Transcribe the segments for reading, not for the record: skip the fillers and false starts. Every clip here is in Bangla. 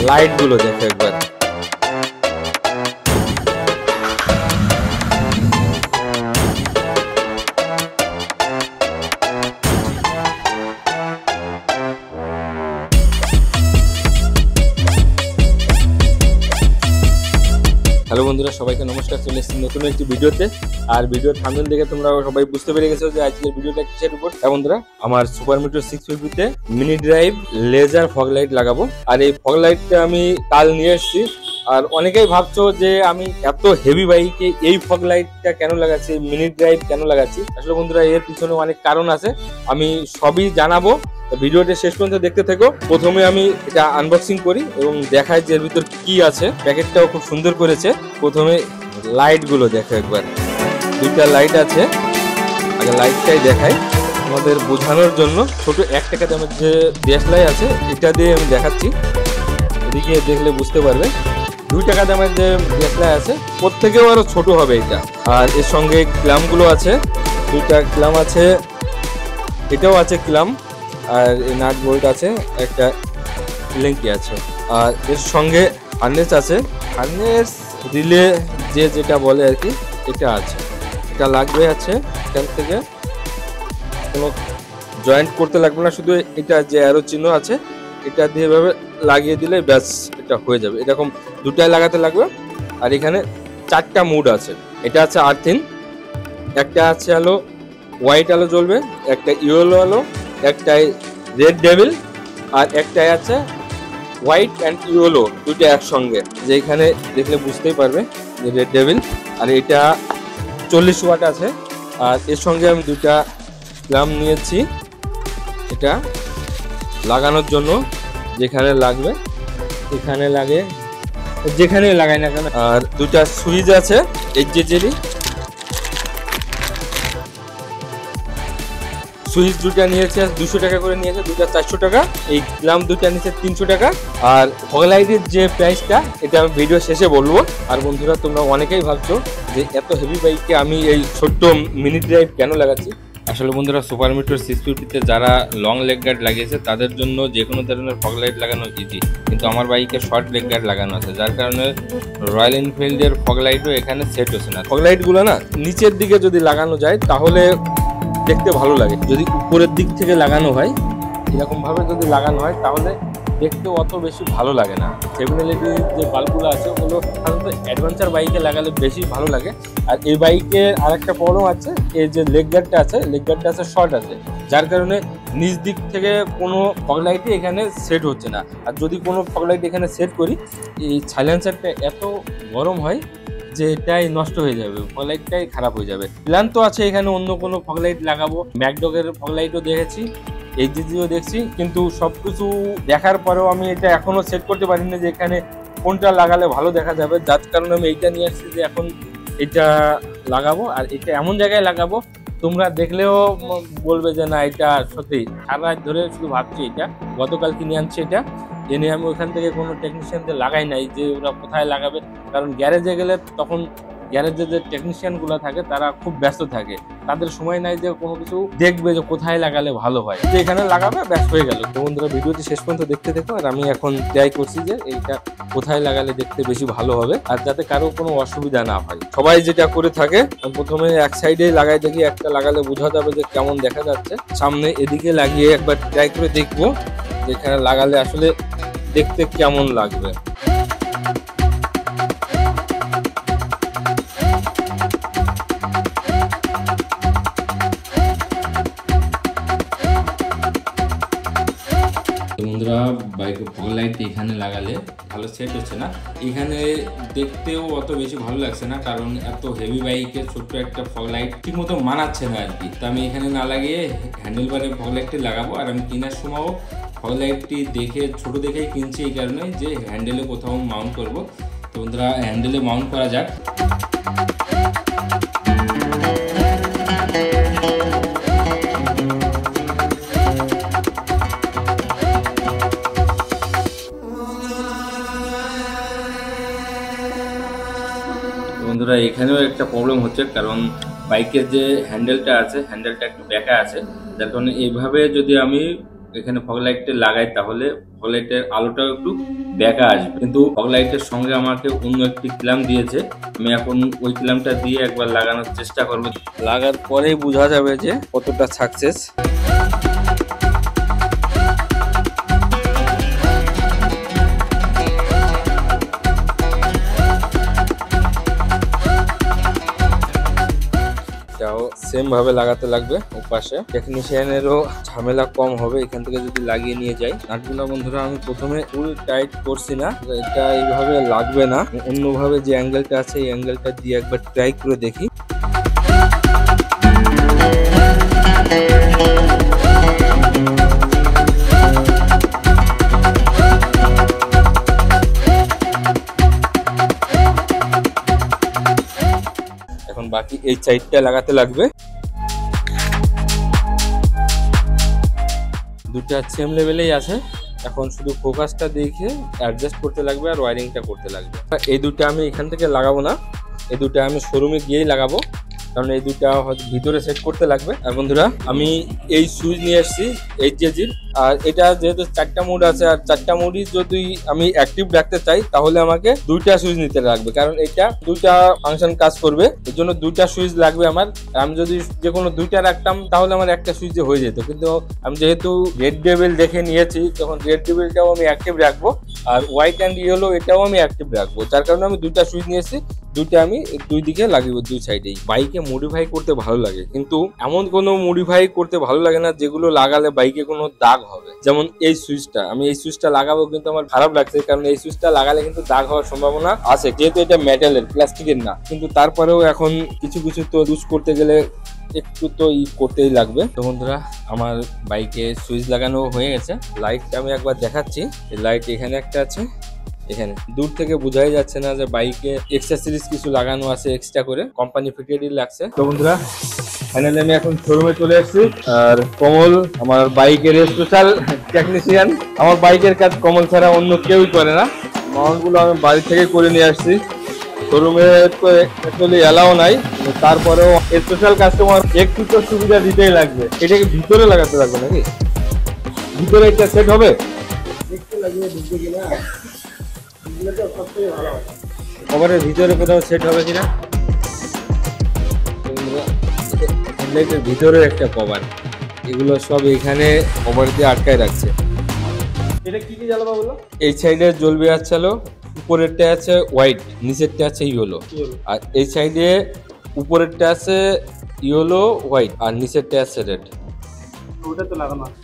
লাইট গুলো দেখো একবার। হ্যালো বন্ধুরা, সবাইকে নমস্কার। চলে এসেছি নতুন একটি ভিডিওতে। আর ভিডিওর থাম্বনেল দেখে তোমরা সবাই বুঝতে পেরে গেছো যে আজকের ভিডিওটা কিসের উপর। বন্ধুরা, আমার সুপার মিটার 650 তে mini drive laser fog light লাগাবো। আর এই ফগ লাইটটা আমি কাল নিয়ে এসেছি। আর অনেকেই ভাবছো যে আমি এত হেভি বাইকে এই ফগ লাইটটা কেন লাগাচ্ছি, মিনি ড্রাইভ কেন লাগাচ্ছি। আসলে বন্ধুরা, এর পিছনে অনেক কারণ আছে, আমি সবই জানাবো। ভিডিওটা শেষ পর্যন্ত দেখতে থেকো। প্রথমে আমি এটা আনবক্সিং করি এবং দেখাই যে এর ভিতর কি আছে। প্যাকেটটাও খুব সুন্দর করেছে। প্রথমে লাইট গুলো দেখো একবার। দুইটা লাইট আছে, আগে লাইটটাই দেখাই আমাদের বোঝানোর জন্য। ছোট 1 টাকা দামের যে ডিএসএলআর আছে এটা দিয়ে আমি দেখাচ্ছি, এদিকে দেখলে বুঝতে পারবে। 2 টাকা দামের যে ডিএসএলআর আছে ওর থেকেও আরো ছোট হবে এটা। আর এর সঙ্গে ক্ল্যাম্প গুলো আছে, 2টা ক্ল্যাম্প আছে, এটাও আছে ক্ল্যাম্প। আর এই নাট বোল্ট আছে, একটা লিঙ্কি আছে। আর এর সঙ্গে হার্নেস আছে, হার্নেস রিলে যেটা বলে আর কি, এটা আছে। এটা লাগবে আছে এখান থেকে, কোনো জয়েন্ট করতে লাগবে না, শুধু এটা যে অ্যারো চিহ্ন আছে এটা দিয়ে এভাবে লাগিয়ে দিলে ব্যাস এটা হয়ে যাবে। এরকম 2টাই লাগাতে লাগবে। আর এখানে 4টা মুড আছে। এটা আছে আর্থিন, একটা আছে আলো হোয়াইট আলো জ্বলবে, একটা ইয়েলো আলো, একটাই রেড ডেভিল, আর একটাই আছে হোয়াইট অ্যান্ড ইয়েলো, 2টা একসঙ্গে। যে এখানে দেখলে বুঝতেই পারবে যে রেড ডেভিল। আর এটা 40 ওয়াট আছে। আর এর সঙ্গে আমি 2টা ক্ল্যাম্প নিয়েছি এটা লাগানোর জন্য। যেখানে লাগবে এখানে লাগে, যেখানে লাগাই না কেন। আর 2টা সুইচ আছে এইচজেলি, সুইচ 2টা নিয়েছে 200 টাকা করে নিয়েছে, 2টা 400 টাকা। এই ক্ল্যাম্প 2টা নিয়েছে 300 টাকা। আর ফগ লাইটের যে প্রাইসটা এটা আমি ভিডিও শেষে বলবো। আর বন্ধুরা, তোমরা অনেকেই ভাবছো যে এত হেভি বাইকে আমি এই ছোট্ট মিনি ড্রাইভ কেন লাগাচ্ছি। আসলে বন্ধুরা, সুপার মিটার 650 তে যারা লং লেগ গার্ড লাগিয়েছে তাদের জন্য যে কোনো ধরনের ফগ লাইট লাগানো ইজি, কিন্তু আমার বাইকে শর্ট লেগ গার্ড লাগানো আছে, যার কারণে রয়্যাল এনফিল্ডের ফগ লাইটও এখানে সেট হচ্ছে না। ফগ লাইটগুলো না নিচের দিকে যদি লাগানো যায় তাহলে দেখতে ভালো লাগে। যদি উপরের দিক থেকে লাগানো হয়, এরকম ভাবে যদি লাগানো হয় তাহলে দেখতেও অত বেশি ভালো লাগে না। 7LED যে বাল্বগুলো আছে ওগুলো সাধারণত অ্যাডভেঞ্চার বাইকে লাগালে বেশি ভালো লাগে। আর এই বাইকের আরেকটা প্রবলেম আছে, এই যে লেগ গার্ডটা আছে শর্ট আছে, যার কারণে নিচ দিক থেকে কোনো ফগ লাইটই এখানে সেট হচ্ছে না। আর যদি কোনো ফগ লাইট এখানে সেট করি, এই সাইলেন্সারটা এত গরম হয় যে এটাই নষ্ট হয়ে যাবে, ফগ লাইটটাই খারাপ হয়ে যাবে। প্ল্যান তো আছে এখানে অন্য কোনো ফগ লাইট লাগাবো, ম্যাকডগের ফগ লাইটও দেখেছি, এইচজিও দেখছি, কিন্তু সবকিছু দেখার পরেও আমি এটা এখনো সেট করতে পারিনি যে এখানে কোনটা লাগালে ভালো দেখা যাবে। যার কারণে আমি এইটা নিয়ে আসছি যে এখন এটা লাগাবো। আর এটা এমন জায়গায় লাগাবো তোমরা দেখলেও বলবে যে না, এটা সত্যি সারা রাত ধরে শুধু ভাবছি। এটা গতকাল কিনে আনছি, এটা এনে আমি ওখান থেকে কোনো টেকনিশিয়ানদের লাগাই নাই যে ওরা কোথায় লাগাবে, কারণ গ্যারেজে গেলে তখন গ্যারেজে যে টেকনিশিয়ানগুলো থাকে তারা খুব ব্যস্ত থাকে, তাদের সময় নাই যে কোনো কিছু দেখবে যে কোথায় লাগালে ভালো হয়, যে এখানে লাগাবে ব্যাস হয়ে গেল। তো বন্ধুরা, ভিডিওটি শেষ পর্যন্ত দেখতে দেখো। আর আমি এখন ট্রাই করছি যে এইটা কোথায় লাগালে দেখতে বেশি ভালো হবে আর যাতে কারো কোনো অসুবিধা না হয়। সবাই যেটা করে থাকে, প্রথমে এক সাইডে লাগাই দেখি, একটা লাগালে বোঝা যাবে যে কেমন দেখা যাচ্ছে। সামনে এদিকে লাগিয়ে একবার ট্রাই করে দেখবো যেখানে লাগালে আসলে দেখতে কেমন লাগবে। বন্ধুরা, বাইকের ফগ লাইট এখানে লাগালে ভালো সেট হচ্ছে না, এখানে দেখতেও অত বেশি ভালো লাগছে না, কারণ এত হেভি বাইকের ছোট্ট একটা ফগ লাইট ঠিক মতো মানাচ্ছে না আর কি। তো আমি এখানে না লাগিয়ে হ্যান্ডেল বারের ফগ লাইটটি লাগাবো। আর আমি কেনার সময়ও ফগ লাইটটি দেখে ছোট দেখেই কিনছি, এই কারণে যে হ্যান্ডেলে কোথাও মাউন্ট করব। তো বন্ধুরা, হ্যান্ডেলে মাউন্ট করা যাক। বন্ধুরা, এখানেও একটা প্রবলেম হচ্ছে, কারণ বাইকের যে হ্যান্ডেলটা আছে হ্যান্ডেলটা একটু বেঁকা আছে, যার কারণে এইভাবে যদি আমি এখানে ফগ লাইটটা লাগাই তাহলে ফগ লাইটের আলোটাও একটু বেঁকা আসবে, কিন্তু ফগ লাইটের সঙ্গে আমাকে অন্য একটি ক্ল্যাম্প দিয়েছে। আমি এখন ওই ক্ল্যাম্পটা দিয়ে একবার লাগানোর চেষ্টা করব, লাগার পরেই বোঝা যাবে যে কতটা সাকসেস। সেম ভাবে লাগাতে লাগবে ওপাশে, টেকনিশিয়ানেরও ঝামেলা কম হবে এখান থেকে যদি লাগিয়ে নিয়ে যাই। নাটগুলো বন্ধুরা আমি প্রথমে ফুল টাইট করছি না, এটা এইভাবে লাগবে না, অন্যভাবে যে অ্যাঙ্গেলটা আছে এই অ্যাঙ্গেলটা দিয়ে একবার ট্রাই করে দেখি। এখন বাকি এই সাইডটা লাগাতে লাগবে। দুটা সেম লেভেলেই আছে, এখন শুধু ফোকাসটা দেখে অ্যাডজাস্ট করতে লাগবে আর ওয়ারিংটা করতে লাগবে। এই দুটো আমি এখান থেকে লাগাবো না, এই দুটো আমি শোরুমে গিয়েই লাগাবো, কারণ এই দুটা ভিতরে সেট করতে লাগবে। আর বন্ধুরা আমি এই সুইচ নিয়ে এসেছি এইচজেজির, আর এটা যেহেতু 4টা মোড আছে, আর 4টা মোডই যদি আমি অ্যাক্টিভ রাখতে চাই তাহলে আমাকে 2টা সুইচ নিতে লাগবে, কারণ এটা 2টা ফাংশন কাজ করবে, এর জন্য 2টা সুইচ লাগবে আমার। আমি যদি যে কোনো 2টা রাখতাম তাহলে আমার একটা সুইচে হয়ে যেত, কিন্তু আমি যেহেতু রেড ডেভিল দেখে নিয়েছি তখন রেড ডেভিলটাও আমি অ্যাক্টিভ রাখবো, আর হোয়াইট অ্যান্ড ইয়েলো এটাও আমি অ্যাক্টিভ রাখবো, যার কারণে আমি 2টা সুইচ নিয়েছি। 2টা আমি 2 দিকে লাগিয়ে দুই সাইডেই। বাইকে মডিফাই করতে ভালো লাগে, কিন্তু এমন কোনো মডিফাই করতে ভালো লাগে না যেগুলো লাগালে বাইকে কোনো দাগ হবে। যেমন এই সুইচটা, আমি এই সুইচটা লাগাবো কিন্তু আমার খারাপ লাগছে, কারণ এই সুইচটা লাগালে কিন্তু দাগ হওয়ার সম্ভাবনা আছে, যেহেতু এটা মেটালের, প্লাস্টিকের না। কিন্তু তারপরেও এখন কিছু কিছু তো ইউজ করতে গেলে একটু তো করতেই লাগবে। তো বন্ধুরা আমার বাইকে সুইচ লাগানো হয়ে গেছে, লাইটটা আমি একবার দেখাচ্ছি। লাইট এখানে একটা আছে, এখানে দূর থেকে বোঝাই যাচ্ছে না যে বাইকে এক্সেসরিজ কিছু লাগানো আছে এক্সট্রা করে, কোম্পানি ফিটেডই লাগছে। তো বন্ধুরা ফাইনালি আমি এখন শোরুমে চলে এসেছি, আর কমল আমার বাইকের স্পেশাল টেকনিশিয়ান। আমার বাইকের কাজ কমল ছাড়া অন্য কেউই করে না। মাউন্টগুলো আমি বাড়ি থেকে করে নিয়ে আসছি, শোরুমে তো অ্যাকচুয়ালি এলাও নাই, তারপরেও স্পেশাল কাস্টমার একটু তো সুবিধা দিতেই লাগবে। এটাকে ভিতরে লাগাতে লাগবে নাকি? ভিতরে একটা সেট হবে, একটু লাগিয়ে ঢুকবে কিনা, কভারের ভিতরে কোথাও সেট হবে কিনা। হেডলাইটের ভিতরে একটা কভার, এগুলো সব এখানে কভার দিয়ে আটকায় রাখছে। এটা কি কি জ্বালাবা বলো? এই সাইডে জ্বলবে আছে আলো, উপরেরটা আছে হোয়াইট, নিচেরটা আছে ইয়েলো। আর এই সাইডে উপরেরটা আছে ইয়েলো হোয়াইট, আর নিচেরটা আছে রেড। ওটা তো লাগানো আছে।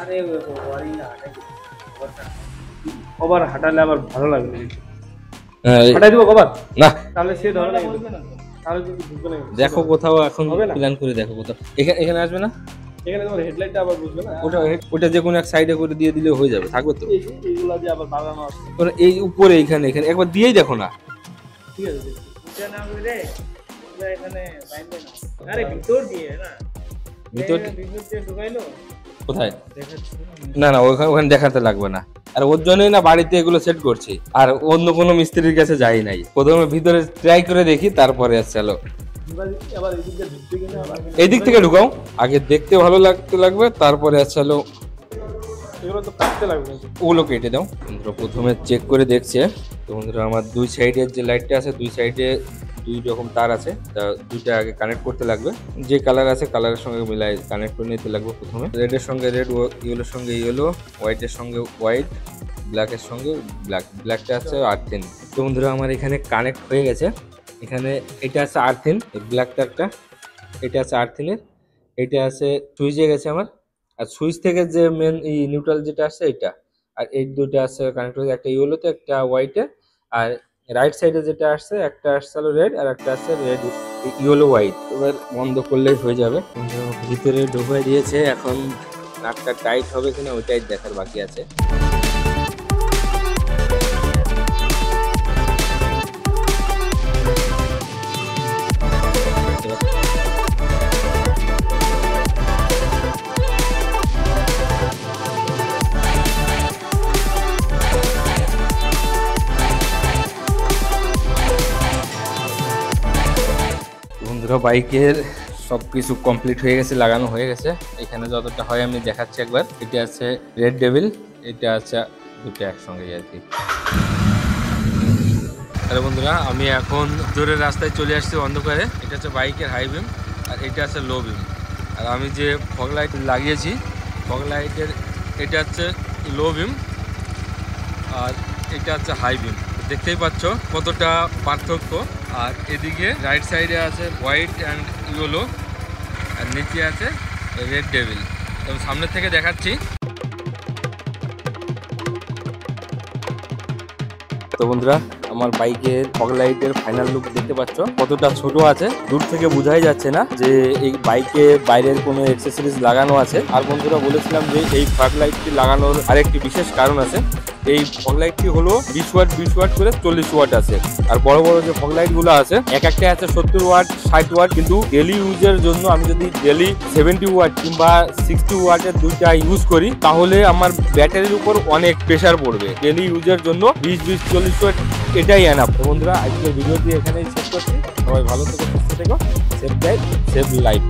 আরে ওয়ারিং কভার হাঁটালে আবার ভালো লাগবে। হাঁটাই দিব কভার না, তাহলে সে ধরে লাগবে না, তাহলে যদি বুঝবে না। দেখো কোথাও এখন প্ল্যান করে দেখো কোথাও, এখানে আসবে না, এখানে তোমার হেডলাইটটা আবার বুঝবে না। ওটা যে কোনো এক সাইডে করে দিয়ে দিলে হয়ে যাবে, থাকবে তো। এইগুলা যে আবার বাগানো আছে তোরা এই উপরে এখানে একবার দিয়েই দেখো না। ঠিক আছে, এটা না করে এখানে বাইন্ডে না, আরে ভিতর দিয়ে না, ভিতর দিয়ে ঢুকাইলো কোথায় না না, ওখানে দেখাতে লাগবে না। আর ওর জন্যই না বাড়িতে এগুলো সেট করছি, আর অন্য কোনো মিস্ত্রির কাছে যাই নাই। প্রথমে ভিতরে ট্রাই করে দেখি, তারপরে চলো এই দিক থেকে ঢুকাও, আগে দেখতে ভালো লাগতে লাগবে, তারপরে চলো এগুলো তো কাটতে লাগবে, ওগুলো কেটে দাও। প্রথমে চেক করে দেখছে তো বন্ধুরা, আমার দুই সাইডের যে লাইটটা আছে, দুই সাইডে 2 রকম তার আছে, তা 2টা আগে কানেক্ট করতে লাগবে। যে কালার আছে কালারের সঙ্গে মিলাই কানেক্ট করে নিতে লাগবে। প্রথমে রেডের সঙ্গে রেড, ইয়েলোর সঙ্গে ইয়েলো, হোয়াইটের সঙ্গে হোয়াইট, ব্ল্যাকের সঙ্গে ব্ল্যাক। ব্ল্যাকটা আছে আর্থিন। তো বন্ধুরা আমার এখানে কানেক্ট হয়ে গেছে। এখানে এটা আছে আর্থিন, এই ব্ল্যাক তারটা, এটা আছে আর্থিনের, এটা আছে সুইচে গেছে আমার। আর সুইচ থেকে যে মেন এই নিউট্রাল যেটা আছে এটা, আর এই দুটো আছে কানেক্ট হয়েছে, একটা ইয়েলোতে একটা হোয়াইটে। আর রাইট সাইডে যেটা আসছে, একটা আসছে রেড আর একটা আসছে রেড ইয়েলো হোয়াইট। এবার বন্ধ করলেই হয়ে যাবে। ভিতরে ঢোকাই দিয়েছে, এখন নাটটা টাইট হবে কিনা ওইটাই দেখার বাকি আছে। বাইকের সবকিছু কমপ্লিট হয়ে গেছে, লাগানো হয়ে গেছে। এখানে যতটা হয় আমি দেখাচ্ছি একবার। এটা আছে রেড ডেভিল, এটা আছে দুটো একসঙ্গে আর কি। তাহলে বন্ধুরা আমি এখন জোরের রাস্তায় চলে আসছি অন্ধকারে। এটা হচ্ছে বাইকের হাই বিম আর এটা আছে লো বিম। আর আমি যে ফগ লাইট লাগিয়েছি, ফগ লাইটের এটা হচ্ছে লো বিম আর এটা হচ্ছে হাই বিম। দেখতেই পাচ্ছ কতটা পার্থক্য। আর এদিকে রাইট সাইডে আছে হোয়াইট অ্যান্ড ইয়েলো আর নিচে আছে রেড ডেভিল। এবং সামনে থেকে দেখাচ্ছি। তো বন্ধুরা আমার বাইকের ফগ লাইটের ফাইনাল লুক দেখতে পাচ্ছ কতটা ছোট আছে, দূর থেকে বোঝাই যাচ্ছে না যে এই বাইকে বাইরের কোনো অ্যাকসেসরিজ লাগানো আছে। আর বন্ধুরা বলেছিলাম যে এই ফগ লাইটটি লাগানোর আরেকটি বিশেষ কারণ আছে। এই ফগ লাইটটি হলো 20 ওয়াট করে 40 ওয়াট আছে। আর বড় বড় যে ফগ লাইট গুলো আছে এক একটা আছে 70 ওয়াট 60 ওয়াট, কিন্তু ডেলি ইউজের জন্য আমি যদি ডেলি 70 ওয়াট কিংবা 60 ওয়াটের দুইটা ইউজ করি তাহলে আমার ব্যাটারির উপর অনেক প্রেসার পড়বে। ডেলি ইউজের জন্য 20-40 ওয়াট এটাই এনাফ। তো বন্ধুরা আজকের ভিডিওটি এখানেই শেষ করছি। সবাই ভালো থেকো, সুস্থ থেকো, সেফ ড্রাইভ সেফ লাইফ।